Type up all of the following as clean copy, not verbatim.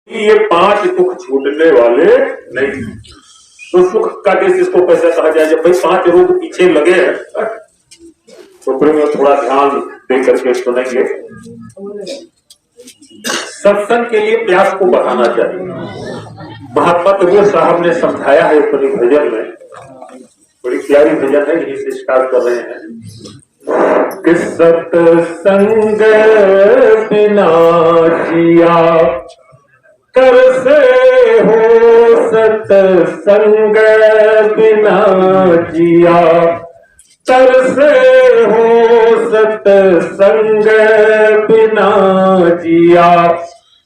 ये 5 दुख छूटने वाले नहीं। तो सुख का देश इसको कैसे कहा जाए? जब भाई 5 रोग पीछे लगे हैं तो प्रेमियों थोड़ा ध्यान दे करके सुनेंगे। सत्संग के लिए प्यास को बढ़ाना चाहिए। महात्मा कबीर साहब ने समझाया है अपनी भजन में, बड़ी प्यारी भजन है, यही से स्टार्ट कर रहे हैं कि सत्संग बिना जिया तरसे हो, सत्संग बिना जिया तरसे हो, सत्संग बिना जिया।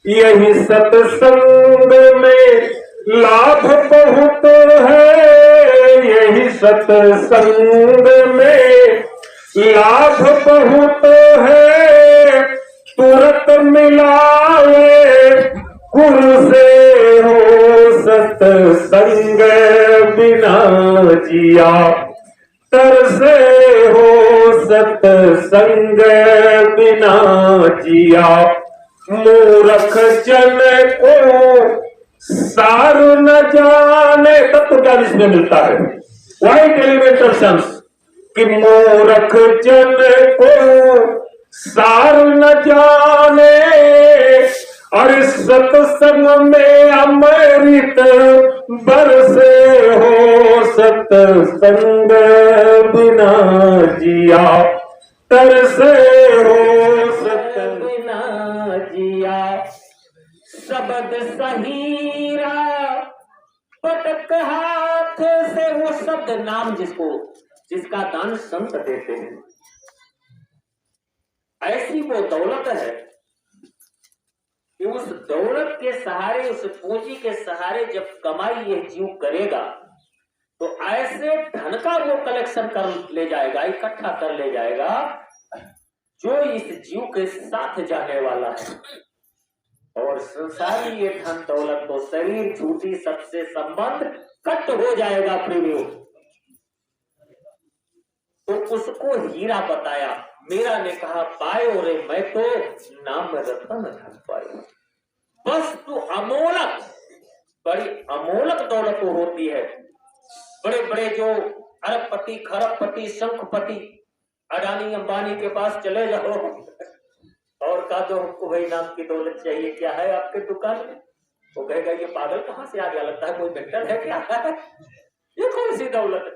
यही सत्संग में लाभ बहुत है, यही सत्संग में लाभ बहुत है। तुरंत मिलावे गुरु से हो, सत्संग बिना जिया तरसे हो, सत्संग बिना जिया। मूर्ख जन को सार न जाने, तत्व ज्ञान इसमें मिलता है। वाइट एलिमेंटल सेंस कि मूर्ख जन को सार न जाने, और सत्संग में अमृत बरसे हो, सत्संग बिना जिया तरसे हो, सत्संग बिना जिया। शब्द सहीरा पटक हाथ से, वो शब्द नाम जिसका दान संत देते हैं, ऐसी वो दौलत है कि उस दौलत के सहारे, उस पूंजी के सहारे जब कमाई ये जीव करेगा तो ऐसे धन का वो कलेक्शन कर ले जाएगा, इकट्ठा कर ले जाएगा जो इस जीव के साथ जाने वाला है। और संसारी ये धन दौलत तो शरीर झूठी सबसे संबंध कट हो जाएगा प्रेमियों। तो उसको हीरा बताया। मीरा ने कहा पायो रे मैं तो नाम रतन धन पायो। वस्तु अमोलक, बड़ी अमोलक दौलत होती है। बड़े बड़े जो अरबपति खरबपति शंखपति अडानी अंबानी के पास चले जाओ और कहा दो हमको भाई नाम की दौलत चाहिए, क्या है आपके दुकान में? वो कहेगा ये पागल कहाँ से आ गया, लगता है कोई मेंटल है क्या है? ये कौन सी दौलत है?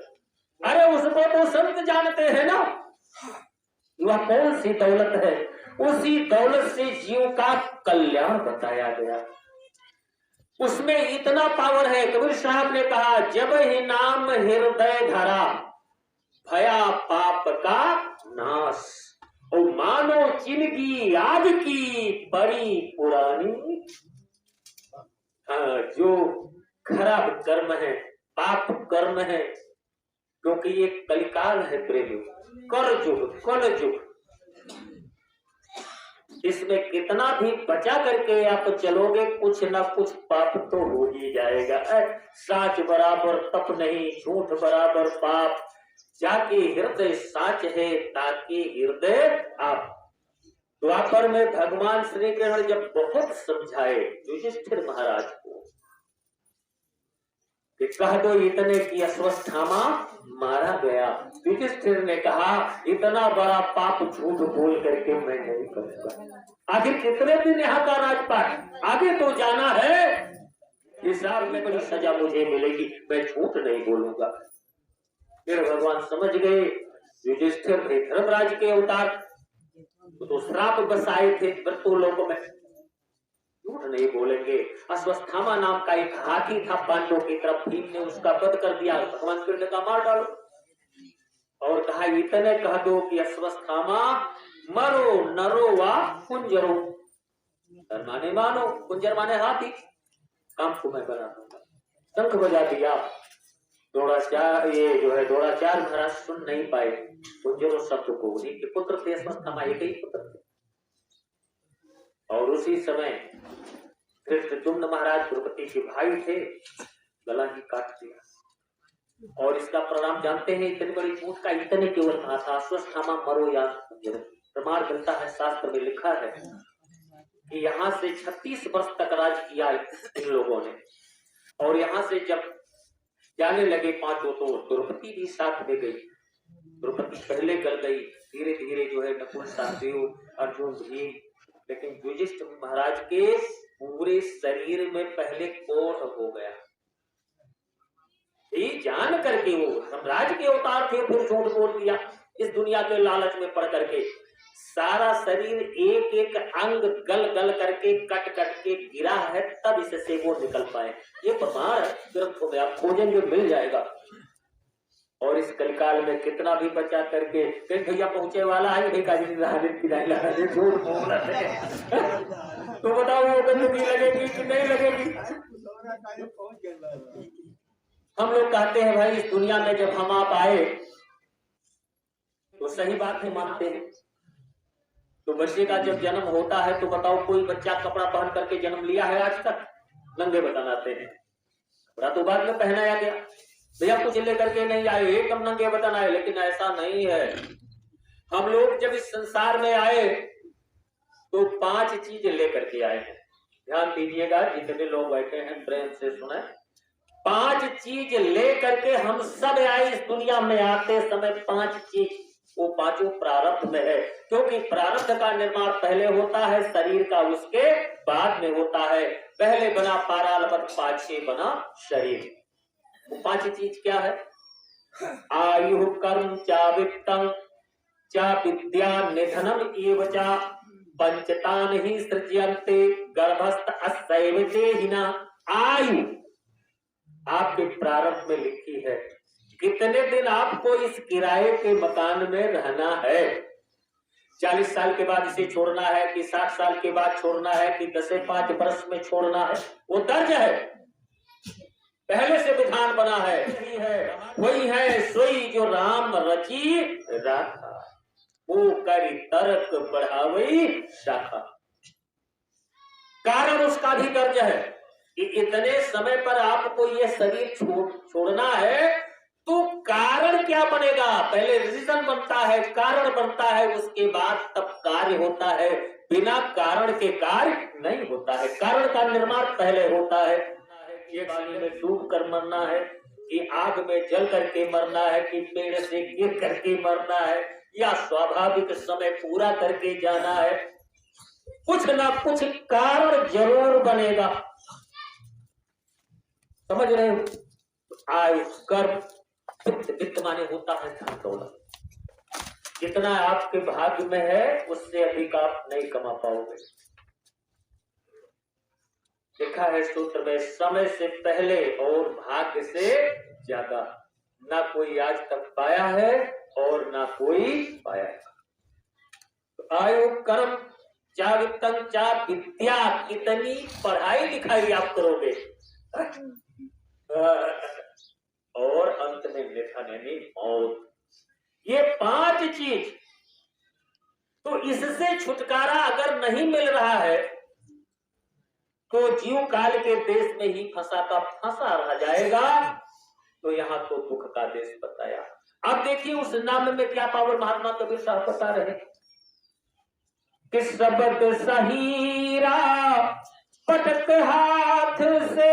अरे उसको तो संत जानते हैं ना, वह कौन सी दौलत है? उसी दौलत से जीव का कल्याण बताया गया। उसमें इतना पावर है। कबीर साहब ने कहा जब ही नाम हृदय धरा भया पाप का नाश, और मानो जिंदगी आग की बड़ी पुरानी। हाँ, जो खराब कर्म है, पाप कर्म है, क्योंकि ये कलिकाल है प्रेमी, कर जुग कल जुग। इसमें कितना भी बचा करके आप चलोगे कुछ ना कुछ पाप तो हो ही जाएगा। साच बराबर तप नहीं, झूठ बराबर पाप, जाके हृदय साच है ताकि हृदय आप। द्वापर में भगवान श्री कृष्ण जब बहुत समझाए युधिष्ठिर महाराज को कि कह दो इतने की अश्वत्थामा मारा गया, युधिष्ठिर ने कहा इतना बड़ा पाप झूठ बोल करके मैं नहीं करूंगा। आखिर कितने दिन यहाँ का राजपाट, आगे तो जाना है, इस साल में बड़ी सजा मुझे मिलेगी, मैं झूठ नहीं बोलूंगा। फिर भगवान समझ गए युधिष्ठिर ने धर्मराज के अवतार, तो श्राप बसाए थे मृत्युलोक में, झूठ नहीं बोलेंगे। अश्वत्थामा नाम का एक हाथी था पांडवों की तरफ, भीम ने उसका वध कर दिया, भगवान कृष्ण का मार डालो, और कहा इतने कह दो कि अश्वत्थामा मरो नरो व कुंजरो, माने मानो, कुंजर माने हाथी, काम को मैं बना दूंगा। शंख बजा दिया, द्रोणाचार्य ये जो है द्रोणाचार्य महाराज सुन नहीं पाए कुंजरो शब्द को, उन्हीं के पुत्र थे अश्वत्थामा, एक ही पुत्र थे। और उसी समय धृष्टद्युम्न महाराज द्रौपदी के भाई थे, गला ही काट दिया। और इसका परिणाम जानते हैं, इतनी बड़ी झूठ का इतने केवल कहा था अश्वत्थामा मरो या कुंजरो। प्रमाण बनता है, शास्त्र में लिखा है कि यहाँ से 36 वर्ष तक राज किया इन लोगों ने, और यहाँ से जब जाने लगे पांचों तो द्रौपदी भी साथ में गई। द्रौपदी पहले गल गई, धीरे धीरे जो है नकुल सहदेव अर्जुन भीम, लेकिन युधिष्ठिर महाराज के पूरे शरीर में पहले कोढ़ हो गया। ये जान करके वो सम्राट के अवतार थे, फिर छोड़ बोल दिया इस दुनिया के लालच में पड़ करके, सारा शरीर एक एक अंग गल गल करके कट कट के गिरा है, तब इससे वो निकल पाए। ये प्रमाण ग्रंथों में आप खोजेंगे मिल जाएगा। और इस कलिकाल में कितना भी बचा करके भैया पहुंचे वाला है, तो बताओ वो गंदगी लगेगी कि नहीं लगेगी? हम लोग कहते हैं भाई इस दुनिया में जब हम आप आए तो सही बात है, मानते हैं। तो बच्चे का जब जन्म होता है तो बताओ कोई बच्चा कपड़ा पहन करके जन्म लिया है आज तक? नंगे बताते हैं। कपड़ा तो बाद में पहनाया गया, भैया कुछ लेकर के नहीं आए, एकदम नंगे बतन आए। लेकिन ऐसा नहीं है। हम लोग जब इस संसार में आए तो 5 चीज लेकर के आए हैं। ध्यान दीजिएगा, जितने लोग बैठे हैं प्रेम से सुने। 5 चीज लेकर के हम सब आए इस दुनिया में। आते समय 5 चीज, वो पांचों प्रारब्ध में है, क्योंकि प्रारब्ध का निर्माण पहले होता है शरीर का, उसके बाद में होता है। पहले बना पारालपत, पाछे बना शरीर। वो 5 चीज क्या है? आयु कर्म चा वित्तम चा विद्या निधनम एव चा पंचतान ही सृज्यन्ते गर्भस्थ अस्सैव देहिना। आयु आपके प्रारब्ध में लिखी है, कितने दिन आपको इस किराए के मकान में रहना है। 40 साल के बाद इसे छोड़ना है कि 60 साल के बाद छोड़ना है कि 10-5 वर्ष में छोड़ना है, वो दर्ज है, पहले से विधान बना है। वही है सोई जो राम रची राखा, वो करी तर्क बढ़ावई शाखा। कारण उसका भी दर्ज है कि इतने समय पर आपको ये शरीर छोड़ना है, तो कारण क्या बनेगा? पहले रीजन बनता है, कारण बनता है, उसके बाद तब कार्य होता है। बिना कारण के कार्य नहीं होता है। कारण का निर्माण पहले होता है। ये पानी में डूब कर मरना है कि आग में जल करके मरना है कि पेड़ से गिर करके मरना है, या स्वाभाविक समय पूरा करके जाना है, कुछ ना कुछ कारण जरूर बनेगा। समझ रहे हो? आयु कर्म वित्त माने होता है धन दौलत। जितना आपके भाग्य में है उससे अधिक आप नहीं कमा पाओगे। लिखा है सूत्र में, समय से पहले और भाग्य से ज्यादा ना कोई आज तक पाया है और ना कोई पाया है। तो आयु कर्म चा वित्तम चा विद्या, कितनी पढ़ाई लिखाई आप करोगे और अंत में लिखा नहीं मौत। ये 5 चीज, तो इससे छुटकारा अगर नहीं मिल रहा है तो जीव काल के देश में ही फंसा का फंसा रह जाएगा। तो यहाँ तो दुख का देश बताया। अब देखिए उस नाम में क्या पावर महात्मा कबीर साहब बता रहे कि शब्द सहीरा पटक हाथ से,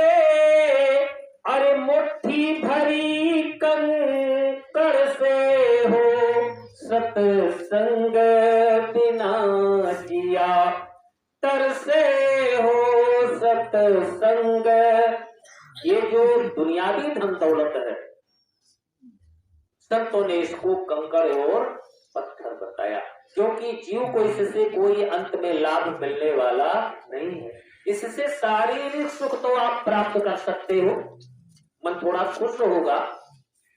अरे मुट्ठी भरी कंकड़ से हो, सत्संग बिना जिया तरसे हो, सत्संग। ये जो दुनियावी धन दौलत है, संतों ने इसको कंकड़ और पत्थर बताया, क्योंकि जीव को इससे कोई अंत में लाभ मिलने वाला नहीं है। इससे शारीरिक सुख तो आप प्राप्त कर सकते हो, मन थोड़ा खुश होगा,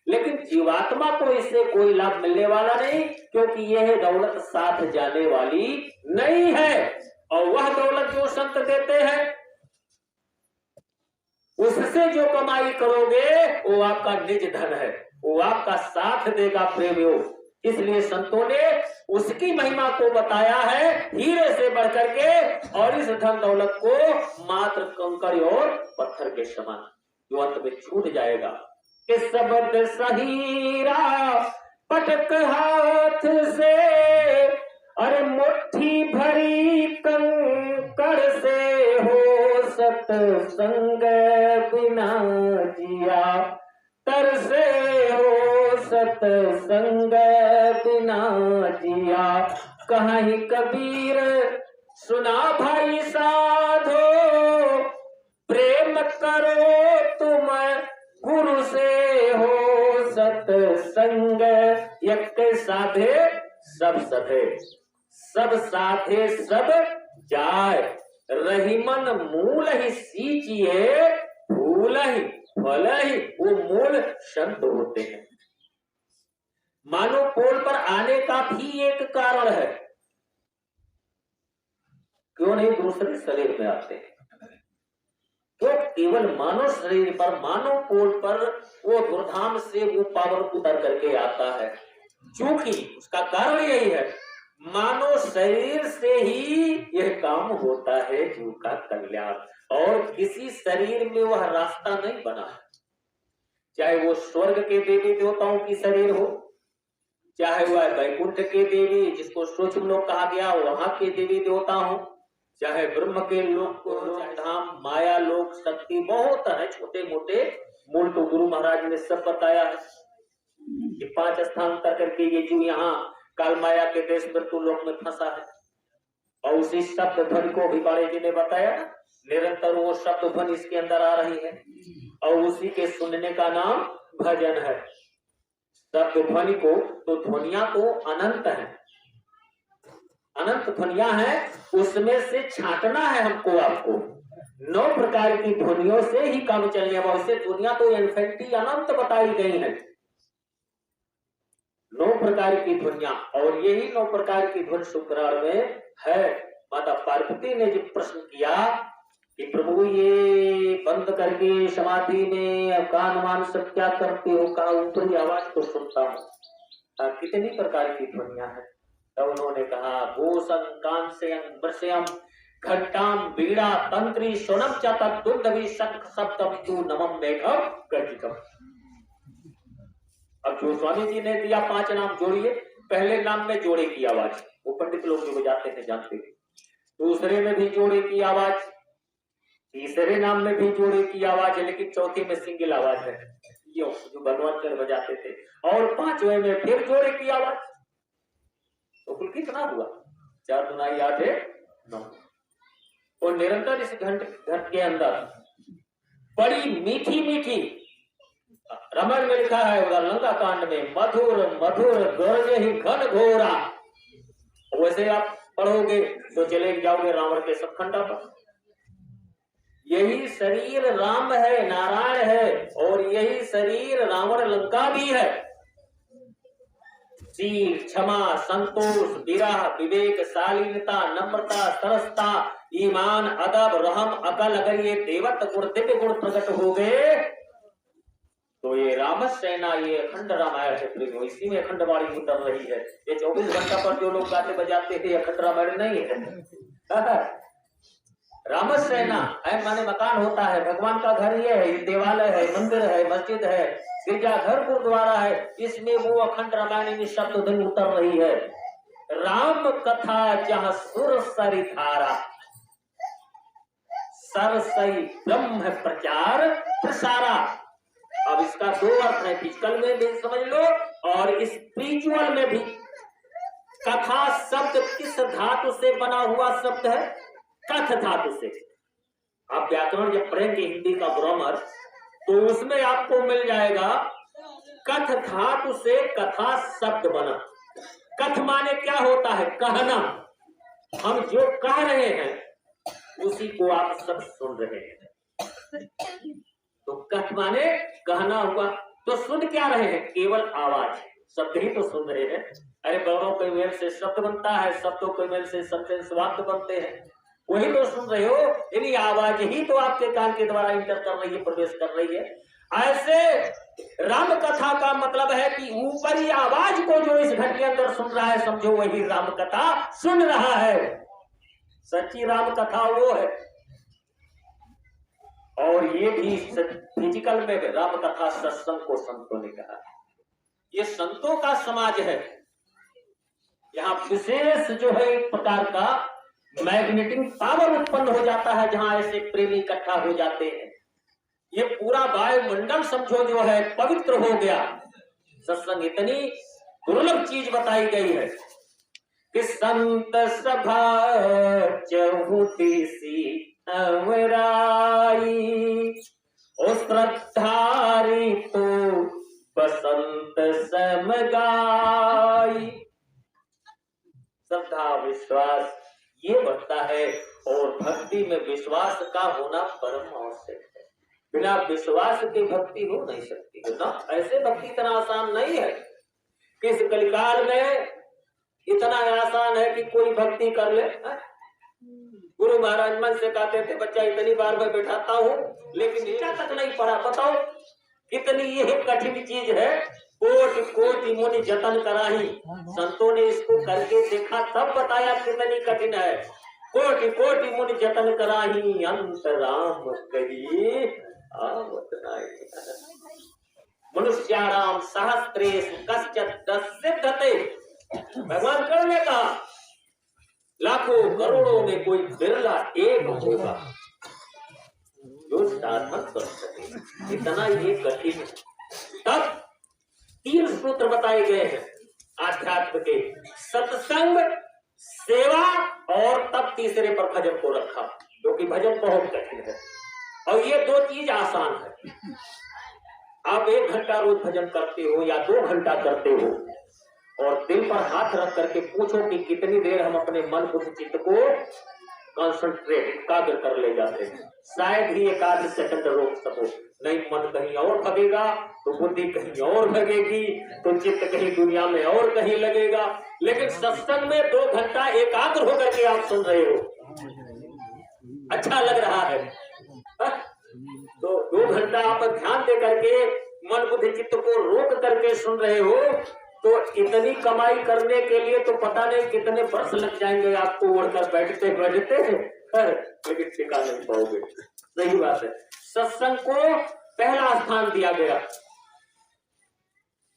लेकिन जीवात्मा को इससे कोई लाभ मिलने वाला नहीं, क्योंकि यह दौलत साथ जाने वाली नहीं है। और वह दौलत जो संत देते हैं, उससे जो कमाई करोगे वो आपका निज धन है, वो आपका साथ देगा प्रेमियों। इसलिए संतों ने उसकी महिमा को बताया है हीरे से बढ़कर के, और इस धन दौलत को मात्र कंकड़ और पत्थर के समान जो अंत में छूट जाएगा। कि शब्द सहीरा पटक हाथ से, अरे मुट्ठी भरी कंकड़ से हो सतसंग बिना जिया, तरसे हो सतसंग बिना जिया। कहीं कबीर सुना भाई साधो, प्रेम करो तुम गुरु से हो सतसंग। एक साधे सब सधे, सब साधे सब जाय, रहीमन मूल ही सींचिए, फूल ही फल ही वो मूल संत होते हैं। मानव पोल पर आने का भी एक कारण है, क्यों नहीं दूसरे शरीर में आते हैं? तो केवल मानव शरीर पर, मानव पोल पर वो धूमधाम से वो पावर उतर करके आता है, क्योंकि उसका कारण यही है, मानव शरीर से ही यह काम होता है जीव का कल्याण, और किसी शरीर में वह रास्ता नहीं बना है। चाहे वो स्वर्ग के देवी देवताओं की शरीर हो, चाहे वह वैकुंठ के देवी जिसको सूक्ष्म लोक कहा गया वहां के देवी देवता हो, चाहे ब्रह्म के लोक को, धाम, माया लोक, शक्ति बहुत है, छोटे मोटे मूल तो गुरु महाराज ने सब बताया है कि 5 स्थान कर करके ये जो यहाँ काल माया के देश मृत्यु लोक में फंसा है। और उसी शब्द ध्वनि को भी बाड़े जी ने बताया, निरंतर वो शब्द ध्वनि इसके अंदर आ रही है और उसी के सुनने का नाम भजन है। शब्द ध्वनि को तो ध्वनिया तो अनंत है, अनंत ध्वनिया है, उसमें से छांटना है हमको आपको। 9 प्रकार की ध्वनियों से ही काम चलने वाला, उससे दुनिया तो इन्फिनिटी अनंत बताई गई है। 9 प्रकार की ध्वनिया, और यही 9 प्रकार की ध्वनि शुक्राण में है। माता पार्वती ने जब प्रश्न किया कि प्रभु ये बंद करके समाधि में कान मान सब क्या करते हो, कहा ऊपरी आवाज को सुनता हूँ। कितनी प्रकार की ध्वनिया है? तब उन्होंने कहा भूषण कांस्यम वृषयम घंटाम बीड़ा तंत्री सोनम चतुर्दवी शंख सप्तम तू नमम मेघम गर्जितम। अब जो स्वामी जी ने दिया 5 नाम जोड़िए, पहले नाम में जोड़े की आवाज, वो पंडित लोग जो बजाते हैं जानते हैं। दूसरे में भी जोड़े की आवाज, तीसरे नाम में भी जोड़े की आवाज है, लेकिन चौथे में सिंगल आवाज है, यो जो भगवान कर बजाते थे। और 5वें में फिर जोड़े की आवाज, तो कुल कितना हुआ? 4 दुनाई 8 है 9। और निरंतर इस घट के अंदर बड़ी मीठी मीठी, रामायण में लिखा है उधर लंका कांड में, मधुर मधुर गरजे ही घन घोरा। वैसे आप पढ़ोगे तो चले जाओगे रावण के सतखंडा पर। यही शरीर राम है, नारायण है, और यही शरीर रावण लंका भी है। शील, क्षमा, संतोष, विरह, विवेक, शालीनता, नम्रता, सरसता, ईमान, अदब, रहम, अकल, अगर ये देवत्व गुण, दिव्य गुण प्रकट हो गए तो ये राम सेना, ये अखंड रामायण है। इसी में अखंड वाणी उतर रही है। ये 24 घंटा पर जो लोग गाते बजाते थे अखंड रामायण नहीं है। राम सेना माने मकान होता है, भगवान का घर ये है, देवालय है, मंदिर है, मस्जिद है, गिरजाघर, गुरुद्वारा है, इसमें वो अखंड रामायण शब्द ध्वनि उतर रही है। राम कथा जहाँ सुर सरी धारा, सरसई ब्रह्म प्रचार प्रसारा। अब इसका 2 अर्थ है, फिजिकल में भी समझ लो और स्पिरिचुअल में भी। कथा शब्द किस धातु से बना हुआ शब्द है? कथ धातु से। आप व्याकरण जब पढ़ेंगे हिंदी का ग्रामर तो उसमें आपको मिल जाएगा कथ धातु से कथा शब्द बना। कथ माने क्या होता है? कहना। हम जो कह रहे हैं उसी को आप सब सुन रहे हैं, तो कथ माने कहना हुआ। तो सुन क्या रहे हैं? केवल आवाज, शब्द ही तो सुन रहे हैं। अरे वर्णों के मेल से शब्द बनता है, शब्दों के मेल से सेंटेंस वाक्य बनते हैं, वही तो सुन रहे हो। यानी आवाज ही तो आपके कान के द्वारा इंटर कर रही है, प्रवेश कर रही है। ऐसे राम कथा का मतलब है कि ऊपरी आवाज को जो इस घर के अंदर सुन रहा है, समझो वही राम कथा सुन रहा है। सच्ची राम कथा वो है। और ये भी फिजिकल में राम कथा सत्संग को संतों ने कहा, ये संतों का समाज है। यहाँ विशेष जो है एक प्रकार का मैग्नेटिक पावर उत्पन्न हो जाता है जहां ऐसे प्रेमी इकट्ठा हो जाते हैं। ये पूरा वायुमंडल समझो जो है पवित्र हो गया। सत्संग इतनी दुर्लभ चीज बताई गई है कि संत सभा चहुती सी अमराई, ओ श्रद्धारी तो बसंत समगाई। श्रद्धा विश्वास ये बढ़ता है और भक्ति में विश्वास का होना परम आवश्यक है। बिना विश्वास के भक्ति हो नहीं सकती है ना। ऐसे भक्ति इतना आसान नहीं है कि इस कलिकाल में इतना आसान है कि कोई भक्ति कर ले। गुरु महाराज मन से कहते थे बच्चा इतनी बार मैं बैठाता हूँ लेकिन नीचा तक नहीं पढ़ा। बताओ कितनी ये कठिन चीज है। कोटि कोटि मुनि जतन कराही, संतों ने इसको करके देखा तब बताया कितनी कठिन है। कोटि कोटि मुनि जतन कराही, अंत राम कही आवत नाहि। मनुष्याणाम सहस्रेषु कश्चित् सिद्धते। भगवान करने का लाखों करोड़ों में कोई बिरला एक होगा जो साधना कर सके। इतना ये कठिन है। तब 3 सूत्र बताए गए हैं आध्यात्म के, सत्संग, सेवा और तब तीसरे पर भजन को रखा, क्योंकि भजन बहुत कठिन है और ये 2 चीज आसान है। आप 1 घंटा रोज भजन करते हो या 2 घंटा करते हो और दिल पर हाथ रख करके पूछो कि कितनी देर हम अपने मन बुद्धि चित्त को कंसंट्रेट एकाग्र कर ले जाते हैं। शायद ही 1 सेकंड रोक सको। नहीं, मन कहीं और भगेगा तो बुद्धि कहीं और भगेगी तो चित्त कहीं दुनिया में और कहीं लगेगा। लेकिन सत्संग में 2 घंटा एकाग्र होकर के आप सुन रहे हो, अच्छा लग रहा है। तो 2 घंटा आप ध्यान दे करके मन बुद्धि चित्त को रोक करके सुन रहे हो तो इतनी कमाई करने के लिए तो पता नहीं कितने वर्ष लग जाएंगे आपको उड़कर बैठते बैठते, लेकिन टिका नहीं पाओगे। सही बात है। सत्संग को पहला स्थान दिया गया।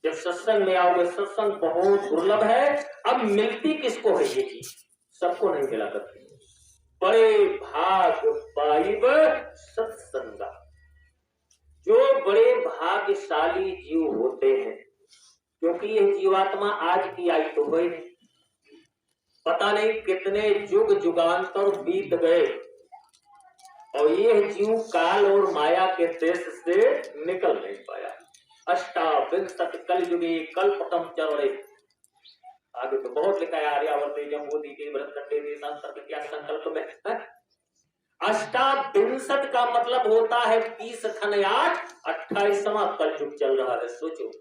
जब सत्संग में आओगे, सत्संग बहुत दुर्लभ है। अब मिलती किसको है ये चीज? सबको नहीं मिला करती। बड़े भाग पाइब सत्संगा। जो बड़े भाग्यशाली जीव होते हैं, क्योंकि यह जीवात्मा आज की आई तो गई नहीं, पता नहीं कितने युग युगांतर बीत गए और यह जीव काल और माया के देश से निकल नहीं पाया। अष्टाविंशति कलयुगे कल्पतम चरणे। आगे तो बहुत लिखा है आर्यावर्ते जम्बूदी के भरतखंडे देशांतर क्या संकल्प में है। अष्टाविंशति का मतलब होता है 20 खन 8, 28वां कलयुग चल रहा है। सोचो।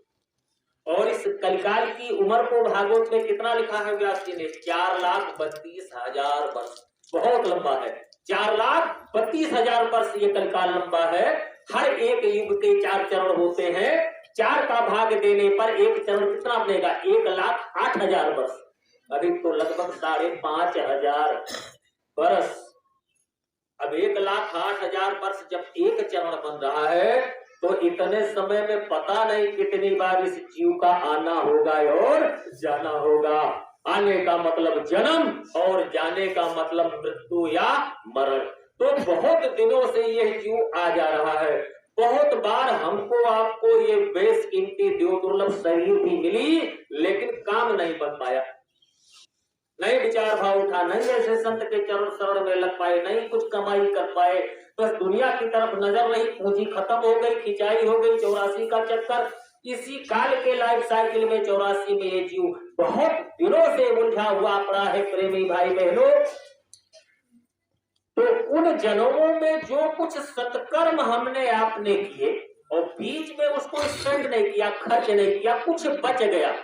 और इस कलिकाल की उम्र को भागवत में कितना लिखा है व्यास जी ने? 4,32,000 वर्ष। बहुत लंबा है। 4,32,000 वर्ष ये कलिकाल लंबा है। हर एक युग के 4 चरण होते हैं। 4 का भाग देने पर एक चरण कितना बनेगा? 1,08,000 वर्ष। अभी तो लगभग 5,500 वर्ष। अब 1,08,000 वर्ष जब एक चरण बन रहा है तो इतने समय में पता नहीं कितनी बार इस जीव का आना होगा और जाना होगा। आने का मतलब जन्म और जाने का मतलब मृत्यु या मरण। तो बहुत दिनों से यह जीव आ जा रहा है। बहुत बार हमको आपको ये बेशकीमती दुर्लभ शरीर भी मिली, लेकिन काम नहीं बन पाया, नहीं विचार भाव उठा, नहीं ऐसे संत के चरण शरण में लग पाए, नहीं कुछ कमाई कर पाए, बस दुनिया की तरफ नजर रही, पूंजी खत्म हो गई, खिंचाई हो गई। 84 का चक्कर। इसी काल के लाइफ साइकिल में 84 में ये जीव बहुत दिनों से उलझा हुआ पड़ा है। प्रेमी भाई बहनों, तो उन जन्मों में जो कुछ सत्कर्म हमने आपने किए और बीच में उसको स्पेंड नहीं किया, खर्च नहीं किया, कुछ बच गया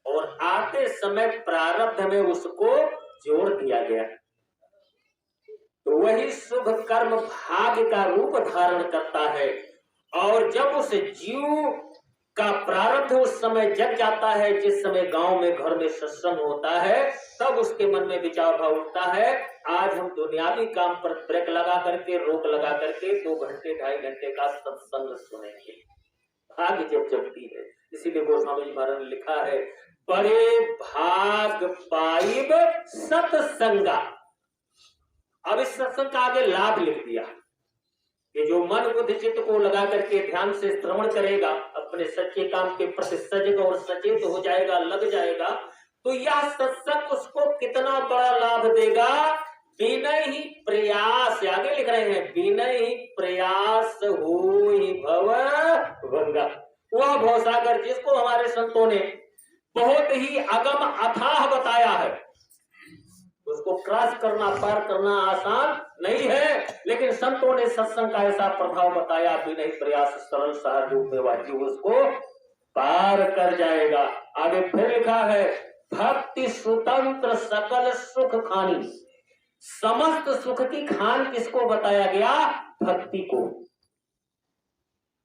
और आते समय प्रारब्ध में उसको जोड़ दिया गया, तो वही शुभ कर्म भाग्य का रूप धारण करता है। और जब उस जीव का प्रारब्ध उस समय जग जाता है, जिस समय गांव में घर में सत्संग होता है, तब उसके मन में विचार भाव उठता है, आज हम दुनियावी काम पर ब्रेक लगा करके, रोक लगा करके 2 घंटे 2.5 घंटे का सत्संग सुनेंगे। भाग्य जब जगती है। इसीलिए गोस्वामी जी महाराज ने लिखा है, बड़े भाग पाइब सत्संगा। अब इस सत्संग का आगे लाभ लिख दिया कि जो मन बुद्धि चित्त को लगा करके ध्यान से श्रवण करेगा, अपने सच्चे काम के प्रति सजग और सचेत हो जाएगा, लग जाएगा, तो यह सत्संग उसको कितना बड़ा लाभ देगा। बिनय ही प्रयास, आगे लिख रहे हैं, बिनय ही प्रयास होई भव भंगा। वह भवसागर जिसको हमारे संतों ने बहुत ही अगम अथाह बताया है, उसको क्रॉस करना, पार करना आसान नहीं है, लेकिन संतों ने सत्संग का ऐसा प्रभाव बताया, बिना प्रयास सरल सहज रूप में वाजी उसको पार कर जाएगा। आगे फिर लिखा है, भक्ति स्वतंत्र सकल सुख खानी। समस्त सुख की खान किसको बताया गया? भक्ति को।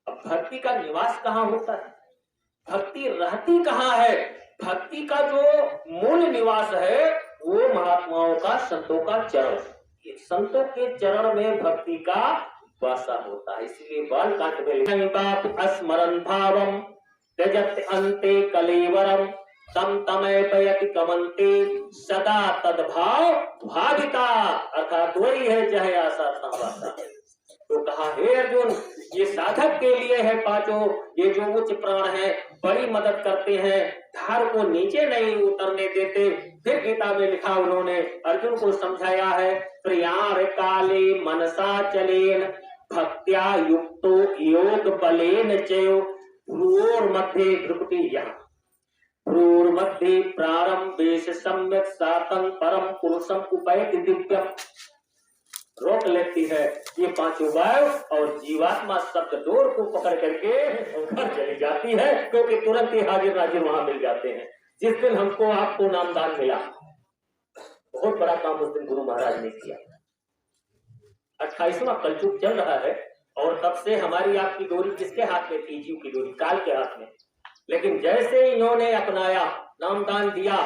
अब भक्ति का निवास कहाँ होता है? भक्ति रहती कहाँ है? भक्ति का जो मूल निवास है वो महात्माओं का, संतों का चरण। संतों के चरण में भक्ति का वासा होता है। इसलिए बालकांड में लिखा, स्मरण भावम त्यजत अंते कलेवरम तम तमयपयति कमंते सदा तद्भाव भाविता। अर्थात वही है चाहे आशा संवासा। तो कहा, हे अर्जुन, ये साधक के लिए है पांचों, ये जो उच्च प्राण है बड़ी मदद करते हैं, धार को नीचे नहीं उतरने देते। फिर गीता में लिखा, उन्होंने अर्जुन को समझाया है, प्रियार काले मनसा चलेन भक्त्या युक्तो योग बलेन चयो भ्रूर मध्य भ्रुकुटी यः भ्रूर मध्य प्रारंभेश सम्यक सातं परम पुरुषम उपैति दिव्यम। रोक लेती है ये पांचों वायु और जीवात्मा शब्द डोर को पकड़ करके घर चली जाती है, क्योंकि तुरंत ही हाजिर नाजिर वहां मिल जाते हैं। जिस दिन हमको आपको नामदान मिला, बहुत बड़ा काम उस दिन गुरु महाराज ने किया। 28वां कलयुग चल रहा है और तब से हमारी आपकी डोरी किसके हाथ में थी? जीव की डोरी काल के हाथ में। लेकिन जैसे इन्होंने अपनाया, नामदान दिया,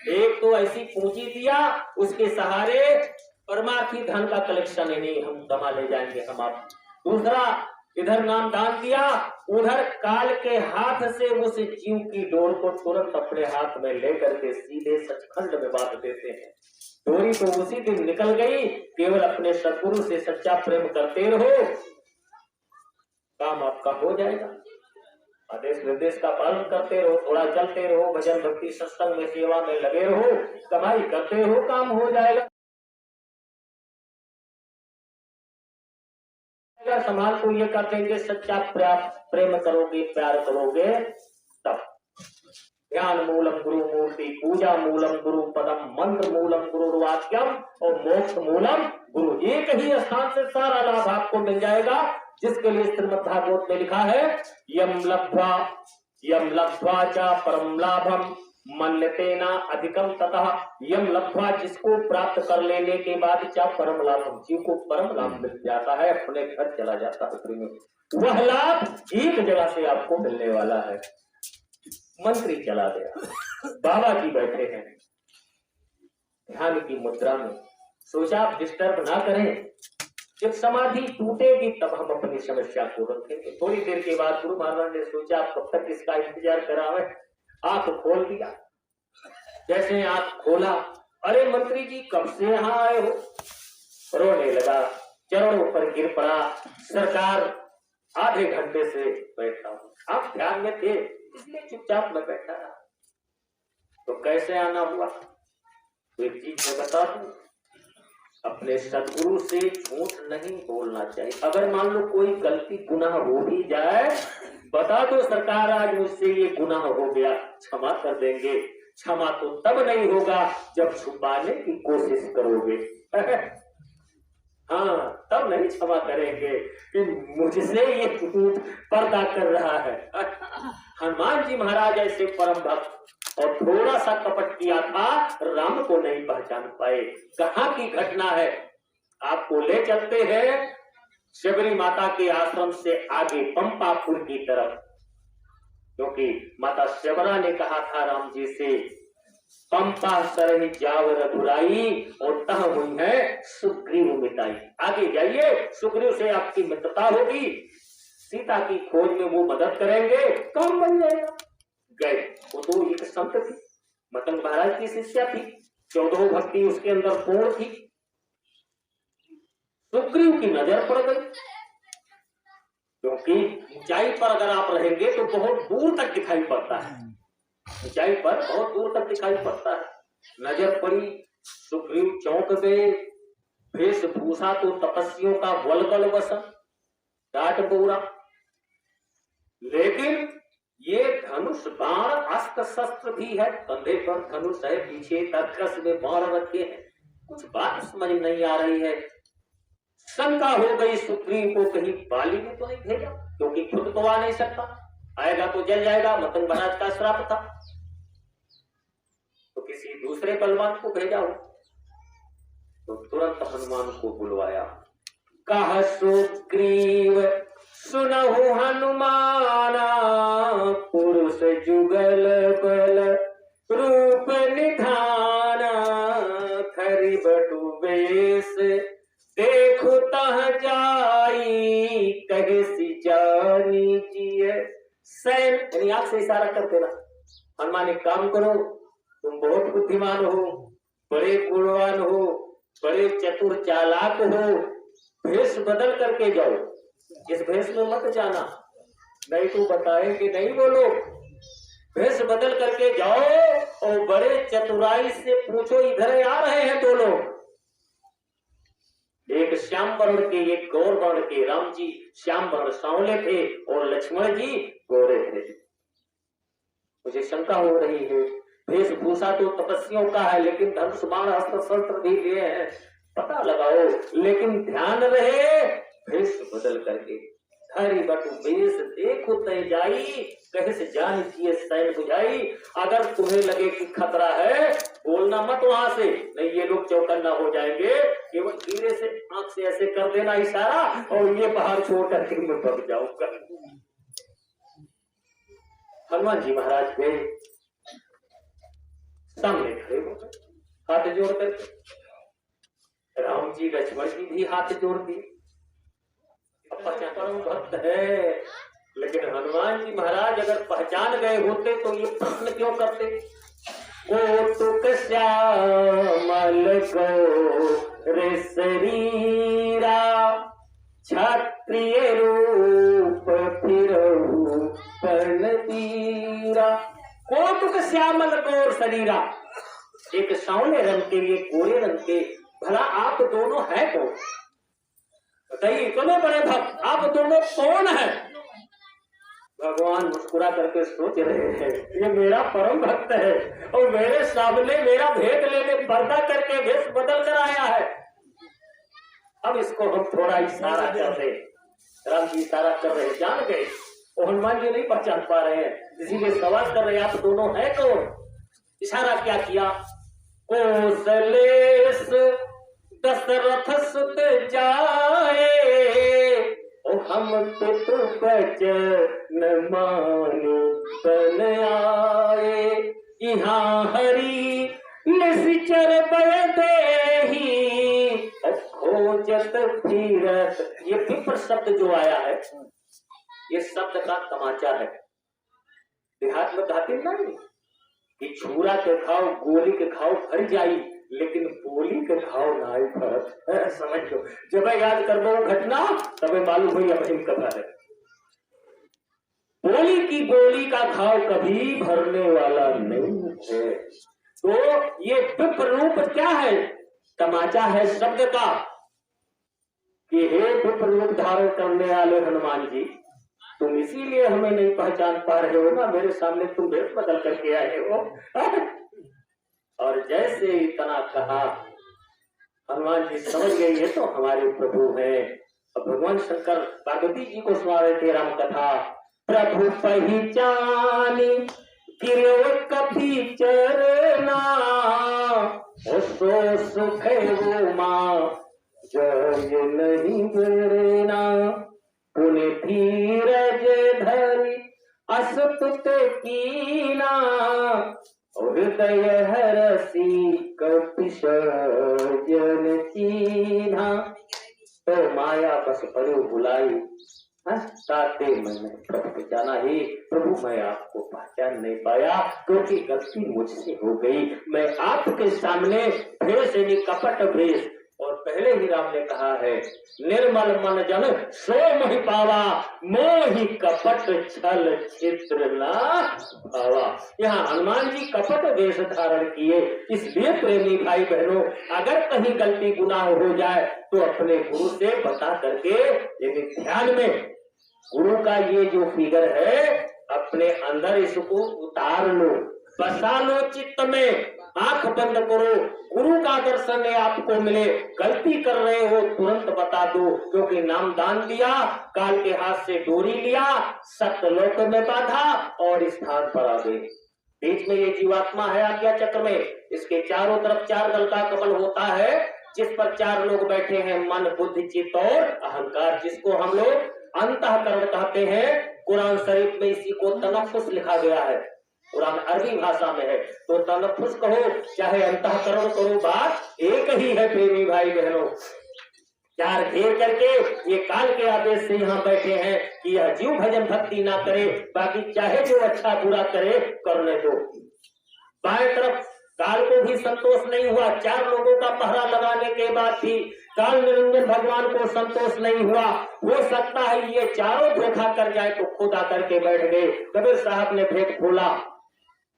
एक तो ऐसी पूंजी दिया, उसके सहारे परमार्थी धन का कलेक्शन ही नहीं, हम कमा ले जाएंगे हम आप। दूसरा, इधर नामदान दिया, उधर काल के हाथ से उस जीव की डोर को तुरंत अपने हाथ में लेकर के सीधे सचखंड में बांध देते हैं। डोरी तो उसी दिन निकल गई। केवल अपने सद्गुरु से सच्चा प्रेम करते रहो, काम आपका हो जाएगा। आदेश निर्देश का पालन करते रहो, थोड़ा चलते रहो, भजन भक्ति सत्संग में सेवा में लगे रहो, कमाई करते रहो, काम हो जाएगा। समाज को ये कर देंगे, सच्चा प्रेम करोगे, प्यार करोगे, तब ध्यान मूलम गुरु मूर्ति, पूजा मूलम गुरु पदम, मंत्र मूलम गुरु वाक्यम और मोक्ष मूलम गुरु। एक ही स्थान से सारा लाभ आपको मिल जाएगा, जिसके लिए श्रीमद् भागवत में लिखा है, यम लब्ध्वा च परम लाभम मन्यतेना अधिकम ततः। यम लब्ध्वा, जिसको प्राप्त कर लेने के बाद चा परम लाभम, जीव को परम लाभ मिल जाता है, अपने घर चला जाता है। वह लाभ एक जगह से आपको मिलने वाला है। मंत्री चला गया, बाबा जी बैठे हैं ध्यान की मुद्रा में, सोचा आप डिस्टर्ब ना करें, जब समाधि टूटेगी तब हम अपनी समस्या को रखेंगे। थोड़ी देर के बाद गुरु महाराज ने सोचा कब तक इसका इंतजार करावे, आंख खोल दिया। जैसे आंख खोला, अरे मंत्री जी कब से यहाँ आए हो? रोने लगा, चरणों पर गिर पड़ा, सरकार आधे घंटे से बैठा हूँ, आप ध्यान में थे इसलिए चुपचाप मैं बैठा रहा। तो कैसे आना हुआ? तो एक चीज मैं बता दूं, अपने सद्गुरु से झूठ नहीं बोलना चाहिए। अगर मान लो कोई गलती गुनाह हो भी जाए, बता दो सरकार आज मुझसे ये गुनाह हो गया, क्षमा कर देंगे। क्षमा तो तब नहीं होगा जब छुपाने की कोशिश करोगे। हाँ, तब नहीं क्षमा करेंगे कि मुझसे ये झूठ पर्दा कर रहा है। हनुमान जी महाराज ऐसे परम भक्त और थोड़ा सा कपट किया था, राम को नहीं पहचान पाए। कहाँ की घटना है, आपको ले चलते हैं शबरी माता के आश्रम से आगे पंपापुर की तरफ, क्योंकि माता शबरा ने कहा था राम जी से, पंपा सरहि जाव रघुराई और तह हुई है सुग्रीव मिताई। आगे जाइए, सुग्रीव से आपकी मित्रता होगी, सीता की खोज में वो मदद करेंगे, काम बन जाएगा। गए। वो तो एक संत थी, मतंग महाराज की शिष्या थी, 14 भक्ति उसके अंदर पूर्ण थी। सुग्रीव की नजर पड़ गई, क्योंकि ऊंचाई पर अगर आप रहेंगे तो बहुत दूर तक दिखाई पड़ता है, ऊंचाई पर बहुत दूर तक दिखाई पड़ता है। नजर पड़ी, सुग्रीव चौंक गए। वेशभूषा तो तपस्वियों का वल्कल वसन, डाट बोरा, लेकिन ये धनुष बाण अस्त्र शस्त्र भी है, कंधे पर धनुष है, पीछे तरकस में बाण रखे हैं। कुछ बात समझ नहीं आ रही है। शंका हो गई सुग्रीव को, कहीं बाली ने तो नहीं भेजा, क्योंकि खुद तो आ नहीं सकता, आएगा तो जल जाएगा, मतंग महाराज का श्राप था। तो किसी दूसरे बलवान को भेजा हो। तो तुरंत हनुमान को बुलवाया। कहा सुग्रीव सुनहु हनुमाना, पुरुष जुगल बल रूप निधाना, धरि बटु वेश देखु तह जाई, कहे सी जानी जिय सैन। आंख से इशारा कर देना। हनुमान एक काम करो, तुम बहुत बुद्धिमान हो, बड़े गुणवान हो, बड़े चतुर चालाक हो, भेष बदल करके जाओ, इस भेष में मत जाना, नहीं तो बताएंगे नहीं बोलो। भेष बदल करके जाओ और बड़े चतुराई से पूछो, इधर आ रहे हैं दो लोग, एक श्याम वर्ण के, एक गौर वर्ण के। राम जी श्याम वर्ण सांवले थे और लक्ष्मण जी गोरे थे। मुझे शंका हो रही है, वेशभूषा तो तपस्वियों का है, लेकिन धनुष बाण अस्त्र शस्त्र भी लिए हैं, पता लगाओ। लेकिन ध्यान रहे, भेष बदल करके। हरि बटु वेश देखो तय जाई, कहे से जान जिए सैन बुझाई। अगर तुम्हें लगे कि खतरा है, बोलना मत वहां से, नहीं ये लोग चौकन्ना हो जाएंगे। केवल धीरे से आंख से ऐसे कर देना इशारा, और ये पहाड़ छोड़ करके मैं भाग जाऊंगा। हनुमान जी महाराज के सामने खड़े हो गए, हाथ जोड़ करके। राम जी लक्ष्मण जी भी हाथ जोड़ दिए। परम भक्त है, लेकिन हनुमान जी महाराज अगर पहचान गए होते तो ये प्रश्न क्यों करते? कौतुक श्यामल गौर शरीरा, क्षत्रिय रूप फिरहु पर्णवीरा। कौतुक श्यामल गौर शरीरा, एक सांवले रंग के, एक गोरे रंग के, भला आप दोनों हैं कौन? बताइए, इतने बड़े भक्त आप दोनों कौन हैं? भगवान मुस्कुरा करके सोच रहे हैं, ये मेरा परम भक्त है और मेरे सामने मेरा भेद लेने पर्दा करके भेष बदल कर आया है। अब इसको हम थोड़ा इशारा कर रहे, राम जी इशारा कर रहे, जान गए। और हनुमान जी नहीं पहचान पा रहे हैं, इसीलिए सवाल कर रहे, आप दोनों हैं कौन? इशारा क्या किया? कौशलेश दशरथ सुत जाए, हम पितु बचन मानो तन आए। यहाँ हरि निश्चर बयदेही, खोजत फिरत। ये विप्र शब्द जो आया है, ये शब्द का तमाचा है। देहात में कहते नहीं कि छुरा के खाओ गोली के खाओ भर जाई, लेकिन बोली के घाव ना आई भरत। समझ लो, जब मैं याद कर लो घटना, तब मालूम हुई अब इन कथा है। बोली की गोली का घाव कभी भरने वाला नहीं है। तो ये विप्र रूप क्या है? तमाचा है शब्द का कि हे विप्र रूप धारण करने वाले हनुमान जी, तुम इसीलिए हमें नहीं पहचान पा रहे हो ना, मेरे सामने तुम भेष बदल करके आए हो। और जैसे इतना कहा, हनुमान जी समझ गए ये तो हमारे प्रभु हैं। अब भगवान शंकर पार्वती जी को सुना रहे थे राम कथा। प्रभु पहचानी गिरो कपि चरना, सो सुख वो मां जय नहीं डरना। पुण्य धीरज धरि असतुत कीना, हृदय हरसी कपिश जन चीन्हा। तो माया बस परो बुलाई, ताते मैंने प्रभु को जाना ही प्रभु मैं आपको पहचान नहीं पाया क्योंकि गलती मुझसे हो गई। मैं आपके सामने भेष यानी कपट भेष, और पहले ही राम ने कहा है निर्मल मन जन सो मोहि पावा मोहि कपट छल छिद्र ना पावा। यहाँ हनुमान जी कपट वेश धारण किए। इसलिए प्रेमी भाई बहनों, अगर कहीं गलती गुनाह हो जाए तो अपने गुरु से बता करके लेकिन ध्यान में गुरु का ये जो फिगर है अपने अंदर इसको उतार लो, बसा लो चित्त में, आंख बंद करो, गुरु का दर्शन आपको मिले। गलती कर रहे हो तुरंत बता दो, क्योंकि नाम दान दिया, काल के हाथ से डोरी लिया, सत्यलोक में बांधा और स्थान पर आ गए। बीच में ये जीवात्मा है आज्ञा चक्र में, इसके चारों तरफ 4 दल का कमल होता है जिस पर 4 लोग बैठे हैं, मन बुद्धि चित्त और अहंकार, जिसको हम लोग अंतःकरण कहते हैं। कुरान शरीफ में इसी को तनफ्फुस लिखा गया है, कुरान अरबी भाषा में है, तो तनफ्फुस कहो चाहे अंतःकरण करो, बात एक ही है प्रेमी भाई बहनों। 4 घेर करके ये काल के आदेश से यहाँ बैठे हैं कि यह जीव भजन भक्ति ना करे, बाकी चाहे जो अच्छा बुरा करे करने दो। बाएं तरफ काल को भी संतोष नहीं हुआ, 4 लोगों का पहरा लगाने के बाद भी काल निरंजन भगवान को संतोष नहीं हुआ। हो सकता है ये चारों धोखा कर जाए तो खुद आकर के बैठ गए। कबीर साहब ने भेद खोला,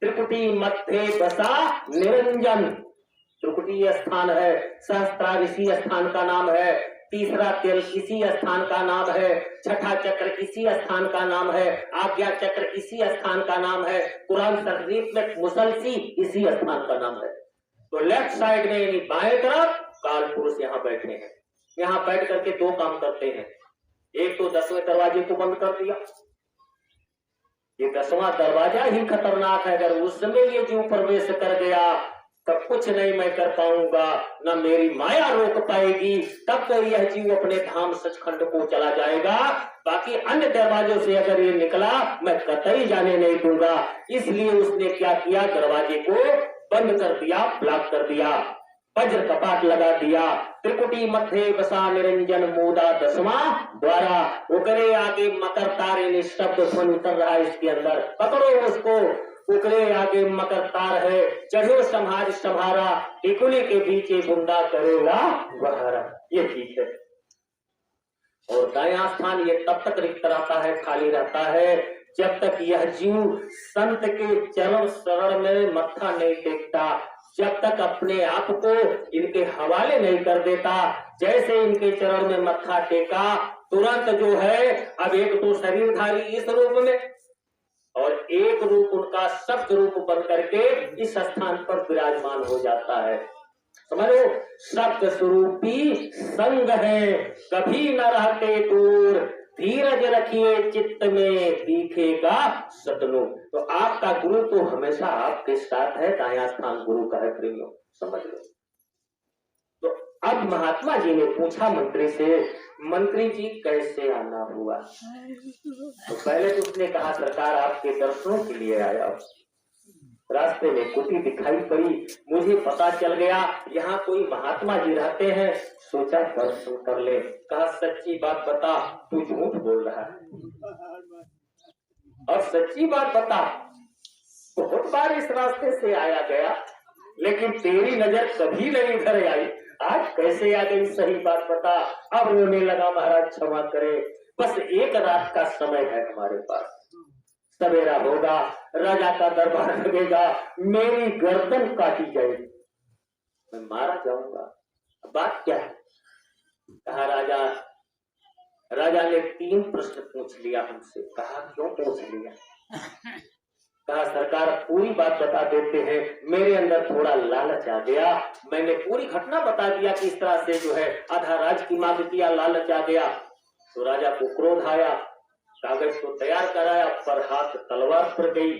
त्रिकुटी मध्य बसा निरंजन। त्रिकुटी स्थान है, सहस्त्रार इसी स्थान का नाम है, तीसरा तेल इसी स्थान का नाम है, छठा चक्र इसी स्थान का नाम है, आज्ञा चक्र इसी स्थान का नाम है, कुरान शरीफ में मुसलसी इसी स्थान का नाम है। तो लेफ्ट साइड में यानी बाएं तरफ काल पुरुष यहाँ बैठे हैं। यहाँ बैठ करके 2 काम करते हैं। एक तो 10वें दरवाजे को बंद कर दिया, ये 10वां दरवाजा ही खतरनाक है। अगर उसमें ये जीव प्रवेश कर गया तब कुछ नहीं मैं कर पाऊंगा, न मेरी माया रोक पाएगी, तब तो यह जीव अपने धाम सचखंड को चला जाएगा। बाकी अन्य दरवाजों से अगर ये निकला मैं कतई जाने नहीं दूंगा। इसलिए उसने क्या किया, दरवाजे को बंद कर दिया, ब्लॉक कर दिया, वज्र कपाट लगा दिया। त्रिकुटी मध्य बसा निरंजन मोदा 10वां द्वारा, उकरे आगे मकर तारे निशब्द ध्वनि उतर रहा है इसके अंदर, पकड़ो उसको। उकरे आगे मकर तार है, चढ़ो संहार संहारा, टिकुली के पीछे बुंदा करेगा वहारा। ये ठीक है। और दायां स्थान ये तब तक रिक्त रहता है, खाली रहता है, जब तक यह जीव संत के चरण शरण में मत्था नहीं टेकता, जब तक अपने आप को इनके हवाले नहीं कर देता। जैसे इनके चरण में मत्था टेका तुरंत जो है, अब एक तो शरीरधारी इस रूप में और एक रूप उनका शब्द रूप बन करके इस स्थान पर विराजमान हो जाता है। समझो, शब्द स्वरूपी संग है, कभी न रहते दूर, धीरज रखिए चित्त में दिखेगा सतनु। तो आपका गुरु तो हमेशा आपके साथ है, दायां स्थान गुरु का है प्रेमियों, समझ लो। तो अब महात्मा जी ने पूछा मंत्री से, मंत्री जी कैसे आना हुआ? तो पहले तो उसने कहा सरकार आपके दर्शनों के लिए आया, रास्ते में कुटी दिखाई पड़ी, मुझे पता चल गया यहाँ कोई महात्मा जी रहते हैं, सोचा दर्शन कर ले। कहा सच्ची बात बता, तू झूठ बोल रहा है, और सच्ची बात बता, बहुत बार इस रास्ते से आया गया लेकिन तेरी नजर कभी नहीं इधर आई, आज कैसे आ गई, सही बात बता। अब रोने लगा, महाराज क्षमा करे, बस एक रात का समय है हमारे पास, सवेरा होगा, राजा का दरबार लगेगा, मेरी गर्दन काटी जाएगी, मैं मारा जाऊंगा। बात क्या है? कहा राजा ने 3 प्रश्न पूछ लिया हमसे। कहा क्यों पूछ लिया? कहा सरकार पूरी बात बता देते हैं, मेरे अंदर थोड़ा लालच आ गया, मैंने पूरी घटना बता दिया कि इस तरह से जो है आधा राज की मांग किया, लालच आ गया। तो राजा को क्रोध आया, कागज को तैयार कराया, पर हाथ तलवार पर गई,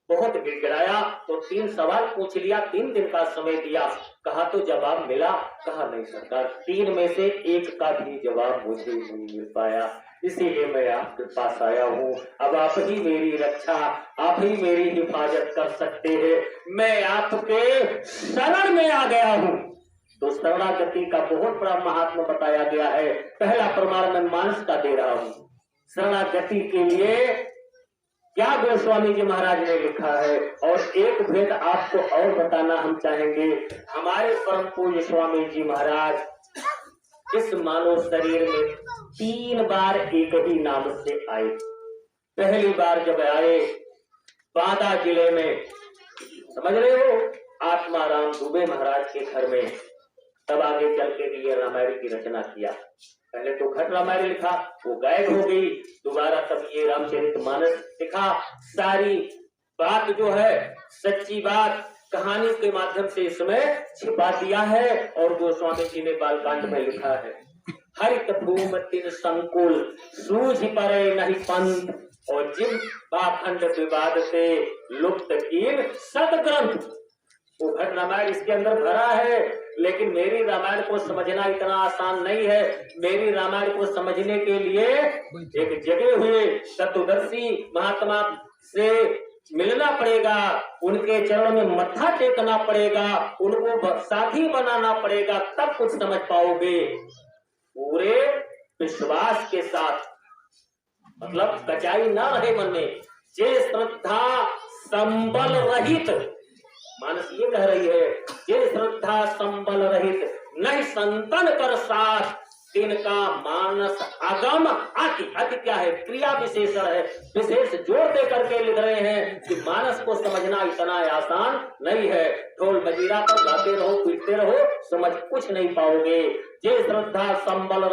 बहुत गिड़गिड़ाया, तो 3 सवाल पूछ लिया, 3 दिन का समय दिया। कहा तो जवाब मिला? कहा नहीं सरकार, 3 में से 1 का भी जवाब मुझे नहीं मिल पाया, इसीलिए मैं आपके पास आया हूँ। अब आप ही मेरी रक्षा, आप ही मेरी हिफाजत कर सकते हैं, मैं आपके शरण में आ गया हूँ। तो शरणागति का बहुत बड़ा महात्मा बताया गया है। पहला प्रमाण मैं मानस का दे रहा हूँ, शरणागति के लिए क्या गोस्वामी जी महाराज ने लिखा है। और एक भेद आपको और बताना हम चाहेंगे। हमारे परम पूज्य स्वामी जी महाराज इस मानव शरीर में 3 बार एक ही नाम से आए। पहली बार जब आए बांदा जिले में, समझ रहे हो, आत्माराम दुबे महाराज के घर में, तब आगे चल के ये रामायण की रचना किया। पहले तो खट रामायण लिखा, वो गायब हो गई, दोबारा तब ये रामचरितमानस लिखा। सारी बात जो है, सच्ची बात कहानी के माध्यम से इसमें छिपा दिया है। और गोस्वामी जी ने बालकांड में लिखा है, हरित भूम तिन संकुल सूझ परे नहीं पंथ, और जिम पाखंड विवाद से लुप्त कीन सतग्रंथ। वो घट रामायण इसके अंदर भरा है, लेकिन मेरी रामायण को समझना इतना आसान नहीं है। मेरी रामायण को समझने के लिए एक जगह हुए तत्वदर्शी महात्मा से मिलना पड़ेगा, उनके चरणों में मत्था टेकना पड़ेगा, उनको साथी बनाना पड़ेगा, तब कुछ समझ पाओगे। पूरे विश्वास के साथ, मतलब कचाई ना रहे मन में, जे श्रद्धा संबल रहित, मानस ये कह रही है, जे श्रद्धा संबल रहित नहीं संतन कर साथ, तिनका मानस आगम अति। अति क्या है? क्रिया विशेषण है, विशेष जोर दे करके लिख रहे हैं कि मानस को समझना इतना आसान नहीं है। ढोल मजीरा पर गाते रहो, पीटते रहो, समझ कुछ नहीं पाओगे। जे श्रद्धा संबल